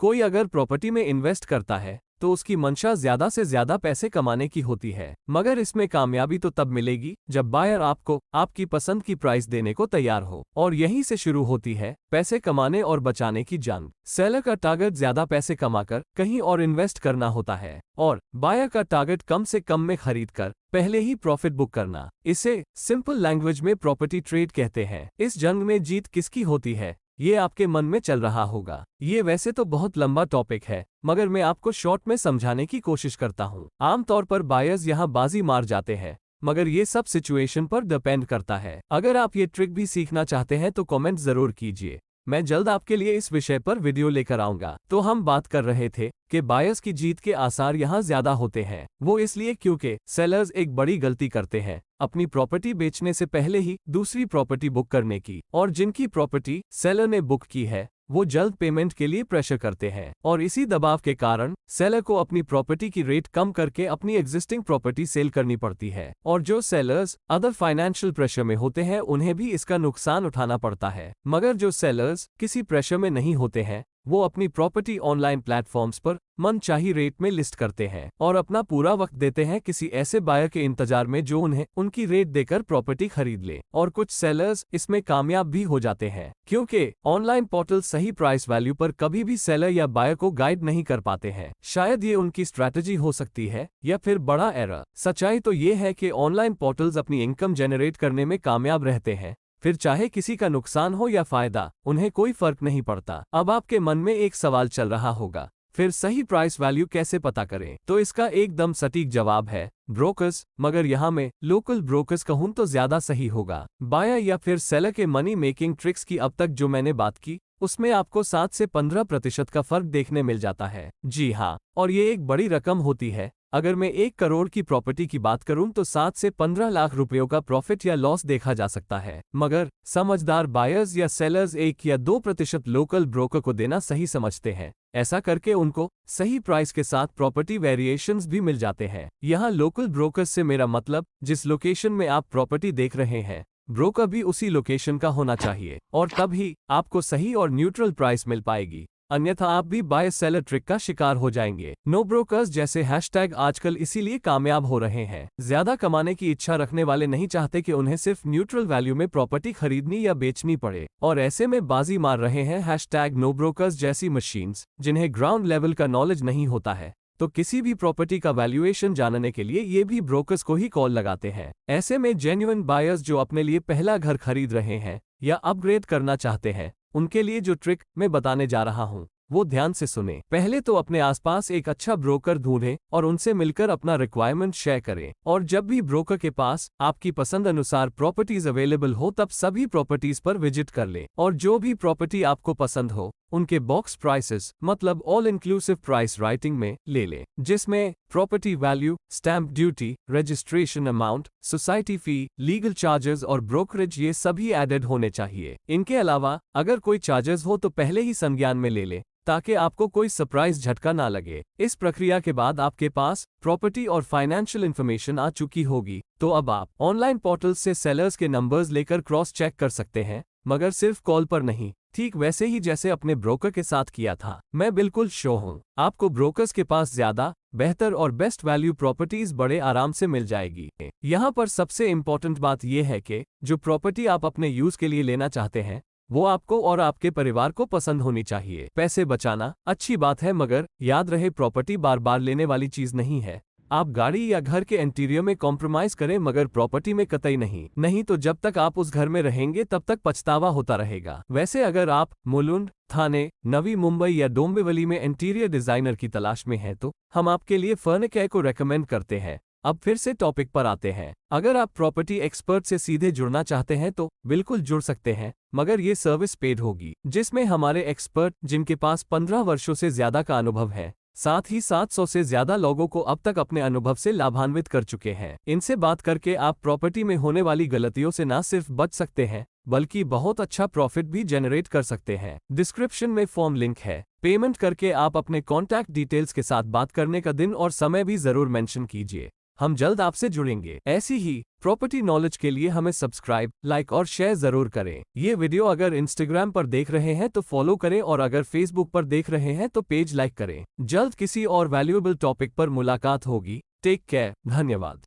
कोई अगर प्रॉपर्टी में इन्वेस्ट करता है तो उसकी मंशा ज्यादा से ज्यादा पैसे कमाने की होती है, मगर इसमें कामयाबी तो तब मिलेगी जब बायर आपको आपकी पसंद की प्राइस देने को तैयार हो। और यहीं से शुरू होती है पैसे कमाने और बचाने की जंग। सेलर का टारगेट ज्यादा पैसे कमाकर कहीं और इन्वेस्ट करना होता है और बायर का टारगेट कम से कम में खरीद कर पहले ही प्रॉफिट बुक करना। इसे सिंपल लैंग्वेज में प्रॉपर्टी ट्रेड कहते हैं। इस जंग में जीत किसकी होती है, ये आपके मन में चल रहा होगा। ये वैसे तो बहुत लंबा टॉपिक है, मगर मैं आपको शॉर्ट में समझाने की कोशिश करता हूँ। आमतौर पर बायर्स यहाँ बाजी मार जाते हैं, मगर ये सब सिचुएशन पर डिपेंड करता है। अगर आप ये ट्रिक भी सीखना चाहते हैं तो कमेंट जरूर कीजिए, मैं जल्द आपके लिए इस विषय पर वीडियो लेकर आऊंगा। तो हम बात कर रहे थे कि बायर्स की जीत के आसार यहाँ ज्यादा होते हैं। वो इसलिए क्योंकि सेलर्स एक बड़ी गलती करते हैं अपनी प्रॉपर्टी बेचने से पहले ही दूसरी प्रॉपर्टी बुक करने की, और जिनकी प्रॉपर्टी सेलर ने बुक की है वो जल्द पेमेंट के लिए प्रेशर करते हैं, और इसी दबाव के कारण सेलर को अपनी प्रॉपर्टी की रेट कम करके अपनी एग्जिस्टिंग प्रॉपर्टी सेल करनी पड़ती है। और जो सेलर्स अदर फाइनेंशियल प्रेशर में होते हैं उन्हें भी इसका नुकसान उठाना पड़ता है। मगर जो सेलर्स किसी प्रेशर में नहीं होते हैं वो अपनी प्रॉपर्टी ऑनलाइन प्लेटफॉर्म्स पर मनचाही रेट में लिस्ट करते हैं और अपना पूरा वक्त देते हैं किसी ऐसे बायर के इंतजार में जो उन्हें उनकी रेट देकर प्रॉपर्टी खरीद ले। और कुछ सेलर्स इसमें कामयाब भी हो जाते हैं, क्योंकि ऑनलाइन पोर्टल सही प्राइस वैल्यू पर कभी भी सेलर या बायर को गाइड नहीं कर पाते हैं। शायद ये उनकी स्ट्रैटेजी हो सकती है या फिर बड़ा एरर। सच्चाई तो ये है कि ऑनलाइन पोर्टल्स अपनी इनकम जनरेट करने में कामयाब रहते हैं, फिर चाहे किसी का नुकसान हो या फायदा उन्हें कोई फर्क नहीं पड़ता। अब आपके मन में एक सवाल चल रहा होगा, फिर सही प्राइस वैल्यू कैसे पता करें? तो इसका एकदम सटीक जवाब है ब्रोकर्स, मगर यहाँ में लोकल ब्रोकर्स कहूँ तो ज्यादा सही होगा। बायर या फिर सेलर के मनी मेकिंग ट्रिक्स की अब तक जो मैंने बात की उसमें आपको 7 से 15% का फर्क देखने मिल जाता है। जी हाँ, और ये एक बड़ी रकम होती है। अगर मैं 1 करोड़ की प्रॉपर्टी की बात करूं तो 7 से 15 लाख रुपयों का प्रॉफिट या लॉस देखा जा सकता है। मगर समझदार बायर्स या सेलर्स 1 या 2% लोकल ब्रोकर को देना सही समझते हैं। ऐसा करके उनको सही प्राइस के साथ प्रॉपर्टी वेरिएशंस भी मिल जाते हैं। यहाँ लोकल ब्रोकर्स से मेरा मतलब जिस लोकेशन में आप प्रॉपर्टी देख रहे हैं ब्रोकर भी उसी लोकेशन का होना चाहिए, और तब ही आपको सही और न्यूट्रल प्राइस मिल पाएगी, अन्यथा आप भी बाय सेलर ट्रिक का शिकार हो जाएंगे। नो ब्रोकर्स जैसे हैशटैग आजकल इसीलिए कामयाब हो रहे हैं। ज्यादा कमाने की इच्छा रखने वाले नहीं चाहते कि उन्हें सिर्फ न्यूट्रल वैल्यू में प्रॉपर्टी खरीदनी या बेचनी पड़े, और ऐसे में बाजी मार रहे हैं हैशटैग नो ब्रोकर्स जैसी मशीन्स जिन्हें ग्राउंड लेवल का नॉलेज नहीं होता है। तो किसी भी प्रॉपर्टी का वैल्यूएशन जानने के लिए ये भी ब्रोकर्स को ही कॉल लगाते हैं। ऐसे में जेन्युइन बायर्स जो अपने लिए पहला घर खरीद रहे हैं या अपग्रेड करना चाहते हैं उनके लिए जो ट्रिक मैं बताने जा रहा हूँ वो ध्यान से सुने। पहले तो अपने आसपास एक अच्छा ब्रोकर ढूंढें और उनसे मिलकर अपना रिक्वायरमेंट शेयर करें, और जब भी ब्रोकर के पास आपकी पसंद अनुसार प्रॉपर्टीज अवेलेबल हो तब सभी प्रॉपर्टीज पर विजिट कर लें, और जो भी प्रॉपर्टी आपको पसंद हो उनके बॉक्स प्राइसेस मतलब ऑल इंक्लूसिव प्राइस राइटिंग में ले लें, जिसमें property value, stamp duty, registration amount, society fee, legal charges और ब्रोकरेज ये सभी एडेड होने चाहिए। इनके अलावा अगर कोई चार्जेस हो तो पहले ही संज्ञान में ले लें ताकि आपको कोई सरप्राइज झटका ना लगे। इस प्रक्रिया के बाद आपके पास प्रॉपर्टी और फाइनेंशियल इन्फॉर्मेशन आ चुकी होगी, तो अब आप ऑनलाइन पोर्टल से सेलर्स के नंबर्स लेकर क्रॉस चेक कर सकते हैं, मगर सिर्फ कॉल पर नहीं, ठीक वैसे ही जैसे अपने ब्रोकर के साथ किया था। मैं बिल्कुल श्योर हूँ आपको ब्रोकर्स के पास ज्यादा बेहतर और बेस्ट वैल्यू प्रॉपर्टीज बड़े आराम से मिल जाएगी। यहाँ पर सबसे इम्पोर्टेंट बात यह है कि जो प्रॉपर्टी आप अपने यूज के लिए लेना चाहते हैं वो आपको और आपके परिवार को पसंद होनी चाहिए। पैसे बचाना अच्छी बात है, मगर याद रहे प्रॉपर्टी बार बार लेने वाली चीज नहीं है। आप गाड़ी या घर के इंटीरियर में कॉम्प्रोमाइज करें मगर प्रॉपर्टी में कतई नहीं तो जब तक आप उस घर में रहेंगे तब तक पछतावा होता रहेगा। वैसे अगर आप मुलुंड, थाने, नवी मुंबई या डोंबिवली में इंटीरियर डिजाइनर की तलाश में हैं तो हम आपके लिए फर्निचर को रेकमेंड करते हैं। अब फिर से टॉपिक पर आते हैं। अगर आप प्रॉपर्टी एक्सपर्ट से सीधे जुड़ना चाहते हैं तो बिल्कुल जुड़ सकते हैं, मगर ये सर्विस पेड होगी, जिसमें हमारे एक्सपर्ट जिनके पास 15 वर्षों से ज्यादा का अनुभव है, साथ ही 700 से ज्यादा लोगों को अब तक अपने अनुभव से लाभान्वित कर चुके हैं। इनसे बात करके आप प्रॉपर्टी में होने वाली गलतियों से न सिर्फ बच सकते हैं बल्कि बहुत अच्छा प्रॉफिट भी जनरेट कर सकते हैं। डिस्क्रिप्शन में फॉर्म लिंक है, पेमेंट करके आप अपने कॉन्टैक्ट डिटेल्स के साथ बात करने का दिन और समय भी जरूर मेंशन कीजिए। हम जल्द आपसे जुड़ेंगे। ऐसी ही प्रॉपर्टी नॉलेज के लिए हमें सब्सक्राइब, लाइक और शेयर जरूर करें। ये वीडियो अगर इंस्टाग्राम पर देख रहे हैं तो फॉलो करें और अगर फेसबुक पर देख रहे हैं तो पेज लाइक करें। जल्द किसी और वैल्यूएबल टॉपिक पर मुलाकात होगी। टेक केयर, धन्यवाद।